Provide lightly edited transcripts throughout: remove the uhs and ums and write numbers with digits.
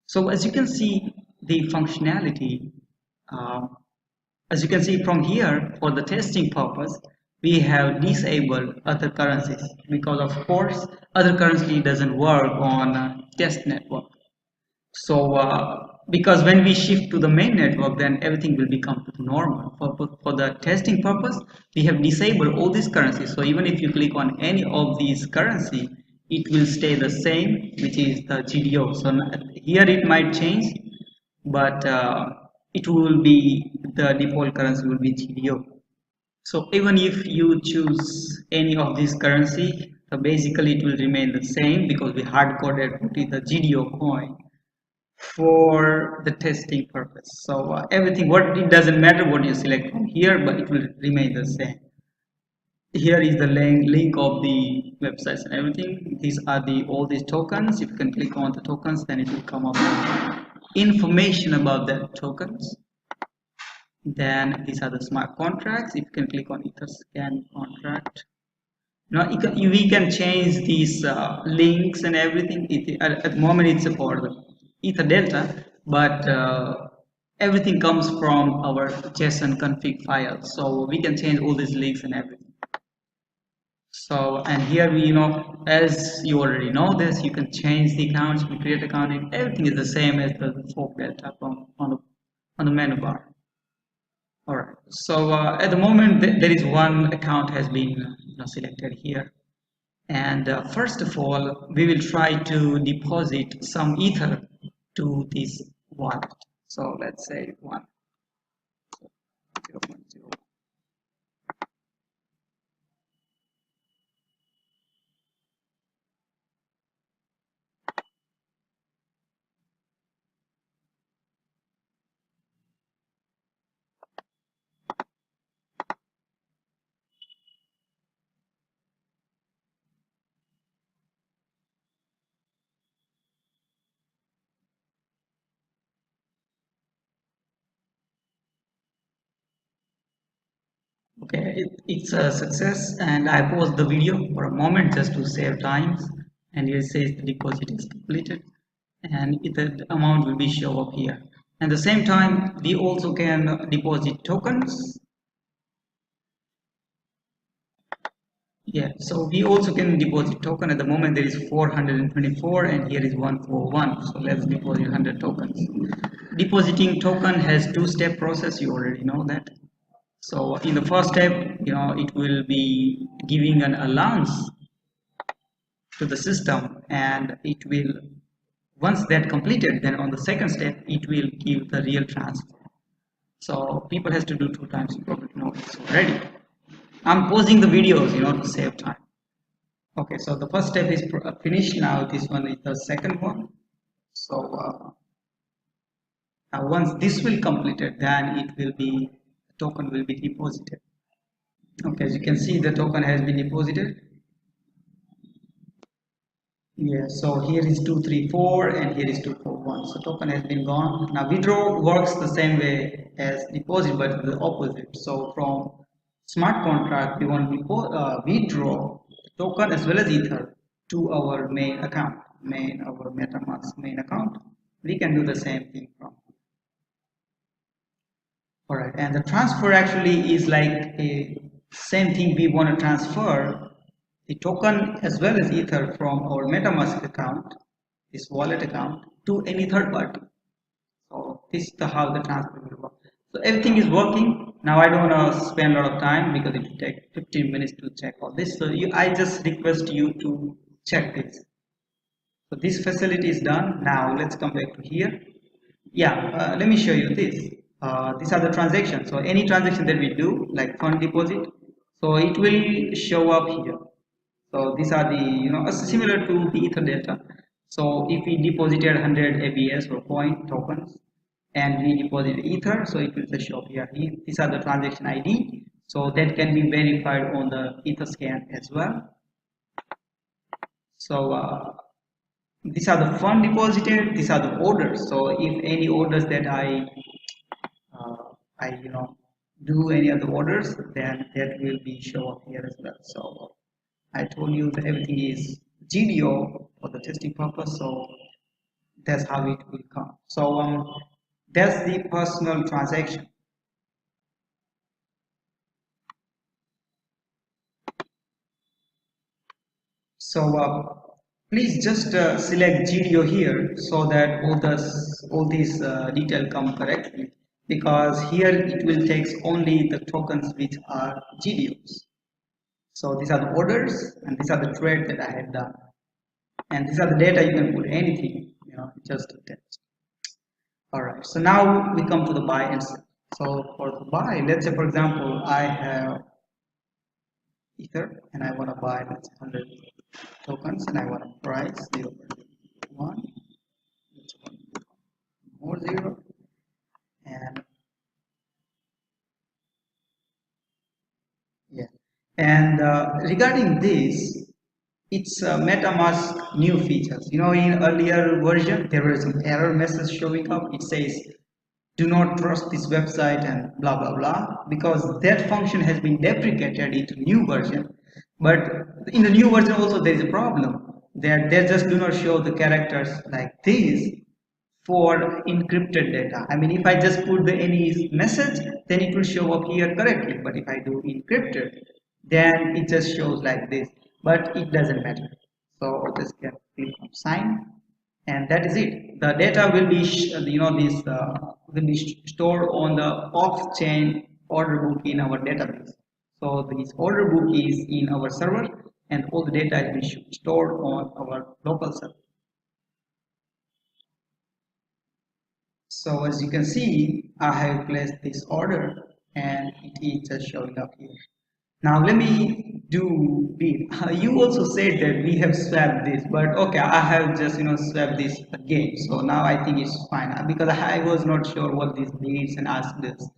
So as you can see, the functionality, uh, as you can see from here, for the testing purpose, we have disabled other currencies because of course other currency doesn't work on test network. So because when we shift to the main network, then everything will become normal. For the testing purpose, we have disabled all these currencies. So even if you click on any of these currency, it will stay the same, which is the GDO. So here it might change, but it will be the default currency will be GDO. So even if you choose any of these currency, so basically it will remain the same because we hard coded what is the GDO coin for the testing purpose. So everything, what it doesn't matter what you select from here, but it will remain the same. Here is the link of the websites and everything. These are the all these tokens. If you can click on the tokens, then it will come up with information about the tokens. Then these are the smart contracts. If you can click on Etherscan contract. Now we can change these links and everything. At the moment it's for the Ether Delta, but everything comes from our JSON config file. So we can change all these links and everything. So and here we as you already know this, you can change the accounts, you can create account, and everything is the same as the fork delta on the menu bar. All right. So at the moment there is one account has been selected here. And first of all, we will try to deposit some ether to this wallet. So let's say 0.0. Okay, it's a success, and I paused the video for a moment just to save time. And it says the deposit is completed, and the amount will be show up here. At the same time, we also can deposit tokens. Yeah, so we also can deposit token. At the moment there is 424 and here is 141. So let's deposit 100 tokens. Depositing token has two-step process. You already know that. So in the first step, it will be giving an allowance to the system, and it will, once that completed, then on the second step it will give the real transfer. So people has to do 2 times. You probably know this already. I'm pausing the videos to save time. Okay, so the first step is finished. Now this one is the second one. So now once this will completed, then it will be, the token will be deposited. Okay, as you can see, the token has been deposited. Yeah, so here is 234 and here is 241. So token has been gone. Now withdraw works the same way as deposit, but the opposite. So from smart contract, we want to withdraw token as well as ether to our main account, our MetaMask main account. We can do the same thing from. All right, and the transfer actually is like a same thing. We want to transfer the token as well as ether from our MetaMask account, this wallet account, to any third party. So this is how the transfer will work. So everything is working. Now I don't want to spend a lot of time because it will take 15 minutes to check all this. So I just request you to check this. So this facility is done. Now let's come back to here. Yeah, let me show you this. These are the transactions. So any transaction that we do, like fund deposit, so it will show up here. So these are the, similar to the Ether data. So if we deposited 100 ABS or coin tokens and we deposit Ether, so it will just show up here. These are the transaction ID. So that can be verified on the Etherscan as well. So these are the fund deposited. These are the orders. So if any orders that I do any other orders, then that will be show up here as well. So I told you that everything is GDO for the testing purpose. So That's how it will come. So that's the personal transaction. So please just select GDO here so that all these detail come correctly, because here it will take only the tokens which are GDOs. So these are the orders and these are the trade that I had done, and these are the data. You can put anything, just a text. All right, so now we come to the buy and sell. So for the buy, let's say for example I have Ether and I want to buy, let's say 100 tokens, and I want a price 0.1, let's put more 0, and yeah. And regarding this, it's MetaMask new features. In earlier version, there was some error message showing up. It says, do not trust this website and blah, blah, blah, because that function has been deprecated into new version. But in the new version also, there is a problem that they just do not show the characters like this for encrypted data. I mean, if I just put any message, then it will show up here correctly. But if I do encrypted, then it just shows like this. But it doesn't matter. So just click on sign, and that is it. The data will be, this will be stored on the off-chain order book in our database. So this order book is in our server, and all the data is stored on our local server. So as you can see, I have placed this order and it is just showing up here. Now let me do bid. You also said that we have swapped this, but okay, I have just swapped this again. So now I think it's fine because I was not sure what this means and asked this.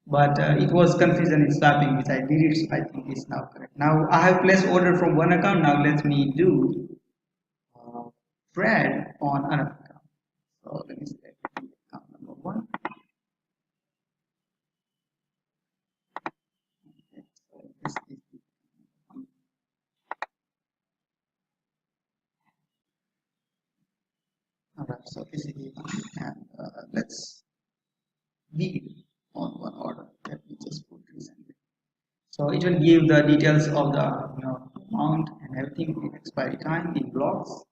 But it was confusion in swapping, which I did it. So I think it's now correct. Now I have placed order from one account. Now let me do trade on another account. So let me select account number 1. Alright, so this is the and let's leave on one order that we just put recently. So it will give the details of the amount and everything in expiry time in blocks,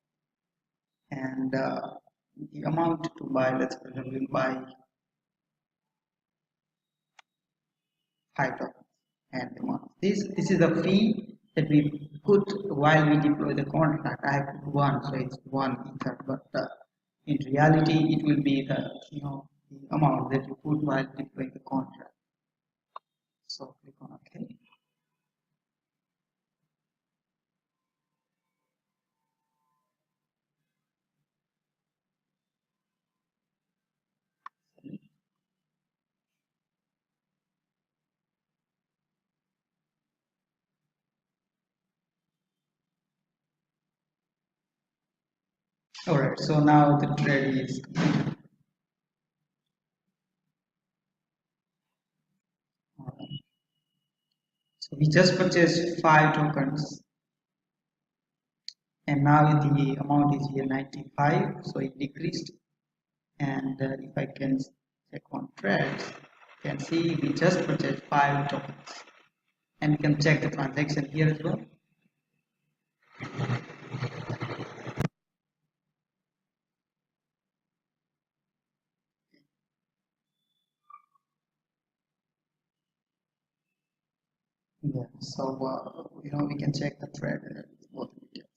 and the amount to buy. Let's for example buy 5 tokens, and the amount. This is the fee that we put while we deploy the contract. I have put 1, so it's 1 ether, but in reality it will be the the amount that you put while deploying the contract. So click on OK. Alright, so now the trade is complete. Alright. So we just purchased 5 tokens, and now the amount is here 95, so it decreased. And if I can check on trades, you can see we just purchased 5 tokens, and you can check the transaction here as well. Yeah, so we can check the trade both details.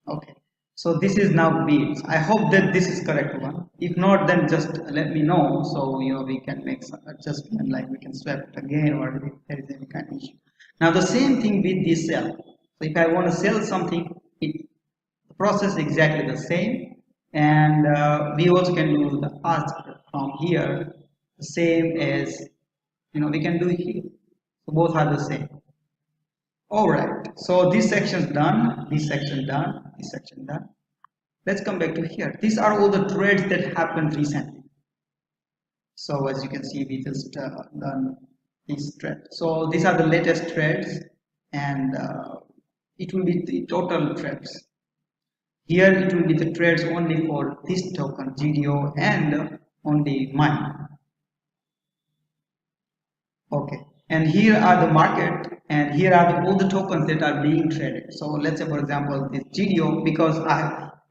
Okay, so this is now beats. I hope that this is correct one. If not, then just let me know, so we can make some adjustment, like we can swap it again, or if there is any kind of issue. Now the same thing with this sell. So if I want to sell something, the process is exactly the same, and we also can do the ask from here, the same as we can do here. So both are the same. Alright, so this section done, this section done, this section done. Let's come back to here. These are all the trades that happened recently. So as you can see, we just done this trade. So these are the latest trades, and it will be the total trades. Here it will be the trades only for this token GDO and only mine. Okay, and here are the market, and here are all the tokens that are being traded. So let's say, for example, this GDO, because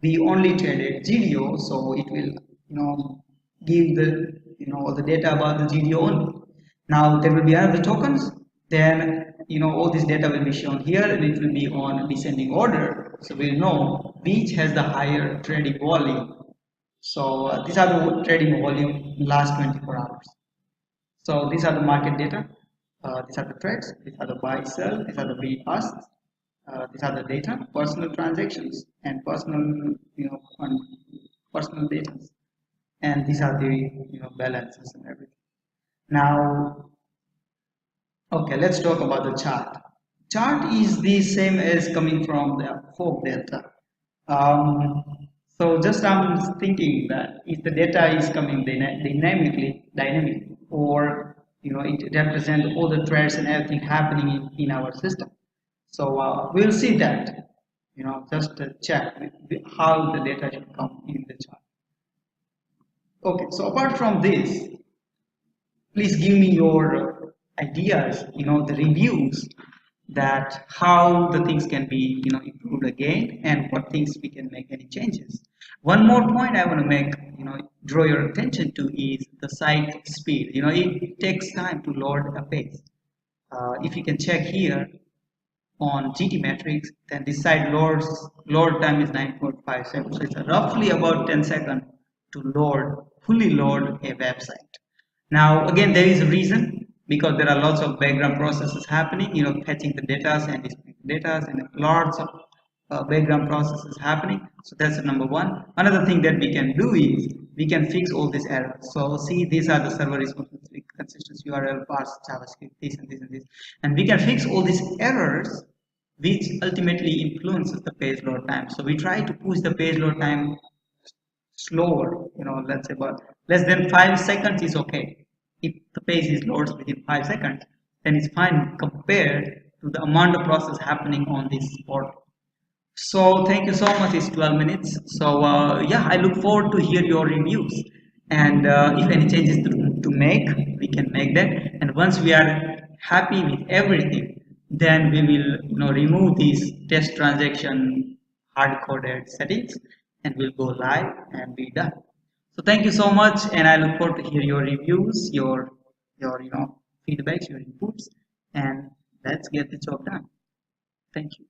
we only traded GDO, so it will give the all the data about the GDO only. Now there will be other tokens, then all this data will be shown here, and it will be on descending order. So we'll know which has the higher trading volume. So these are the trading volume in last 24 hours. So these are the market data. These are the trades. These are the buy, sell. These are the bid, ask. These are the data, personal transactions, and personal, and personal data. And these are the balances and everything. Now, okay, let's talk about the chart. Chart is the same as coming from the fog data. Um, so just I'm thinking that if the data is coming dynamic, or it represents all the trades and everything happening in our system. So we'll see that, just to check how the data should come in the chart. Okay, so apart from this, please give me your ideas, the reviews, that how the things can be improved again, and what things we can make any changes. One more point I want to make, draw your attention to, is the site speed. It takes time to load a page. If you can check here on GT metrics, then this site load time is 9.5 seconds. So it's roughly about 10 seconds to fully load a website. Now again, there is a reason, because there are lots of background processes happening, fetching the data and displaying the data, and lots of background processes happening. So that's the number one. Another thing that we can do is we can fix all these errors. So see, these are the server responsibility, consistent URL, parse, JavaScript, this and this and this, and we can fix all these errors, which ultimately influences the page load time. So we try to push the page load time slower, let's say about less than 5 seconds is okay. If the page is loads within 5 seconds, then it's fine compared to the amount of process happening on this portal. So thank you so much. It's 12 minutes. So yeah, I look forward to hear your reviews, and if any changes to make, we can make that. And once we are happy with everything, then we will remove these test transaction hard-coded settings, and we'll go live and be done. So thank you so much, and I look forward to hear your reviews, your feedbacks, your inputs, and let's get the job done. Thank you.